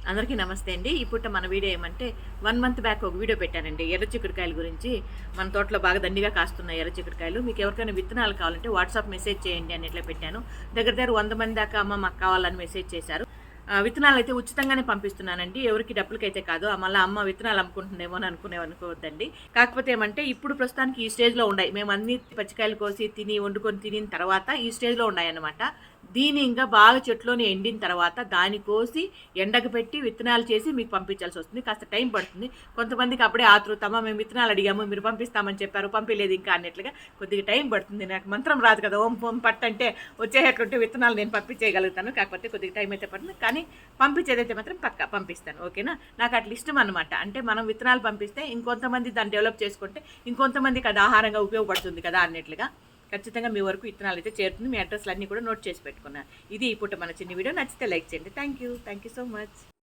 అందరికీ నమస్తే అండి. ఇప్పుడు మన వీడియో ఏమంటే 1 మంత్ బ్యాక్ ఒక వీడియో పెట్టానండి. ఎర్ర చిక్కుడుకాయల గురించి. మన తోటలో బాగా దండిగా కాస్తున్నాయి ఎర్ర చిక్కుడుకాయలు. మీకు ఎవరికైనా విత్తనాలు కావాలంటే వాట్సాప్ మెసేజ్ చేయండి అని ఇట్లా పెట్టాను. దగ్గర 100 మంది దాకా అమ్మ మాకు కావాలని మెసేజ్ చేశారు. విత్తనాలు అయితే ఉచితంగానే పంపిస్తున్నానండి. ఎవరికి డబ్బులకైతే కాదు. మళ్ళీ అమ్మ విత్తనాలు అమ్ముకుంటుందేమో అని అనుకోవద్దండి. కాకపోతే ఏమంటే ఇప్పుడు ప్రస్తుతానికి ఈ స్టేజ్లో ఉన్నాయి. మేము అన్ని పచ్చికాయలు కోసి వండుకొని తినిన తర్వాత ఈ స్టేజ్లో ఉన్నాయన్నమాట. దీని ఇంకా బాగా చెట్లోనే ఎండిన తర్వాత దాన్ని కోసి ఎండకు పెట్టి విత్తనాలు చేసి మీకు పంపించాల్సి వస్తుంది. కాస్త టైం పడుతుంది. కొంతమందికి అప్పుడే ఆతృతమా మేము విత్తనాలు అడిగాము మీరు పంపిస్తామని చెప్పారు పంపించలేదు ఇంకా అన్నట్లుగా కొద్దిగా టైం పడుతుంది. నాకు మంత్రం రాదు కదా ఓం పట్టంటే వచ్చేటట్లుంటే విత్తనాలు నేను పంపించేయగలుగుతాను. కాకపోతే కొద్దిగా టైం అయితే పడుతుంది. కానీ పంపించేదైతే మాత్రం పక్కా పంపిస్తాను. ఓకేనా? నాకు అట్లా ఇష్టం అనమాట. అంటే మనం విత్తనాలు పంపిస్తే ఇంకొంతమంది దాన్ని డెవలప్ చేసుకుంటే ఇంకొంతమందికి అది ఆహారంగా ఉపయోగపడుతుంది కదా అన్నట్లుగా ఖచ్చితంగా మీ వరకు విత్తనాలు అయితే చేరుతుంది. మీ అడ్రస్లు అన్నీ కూడా నోట్ చేసి పెట్టుకున్నాను. ఇది ఇప్పుడు మన చిన్న వీడియో నచ్చితే లైక్ చేయండి. Thank you so much.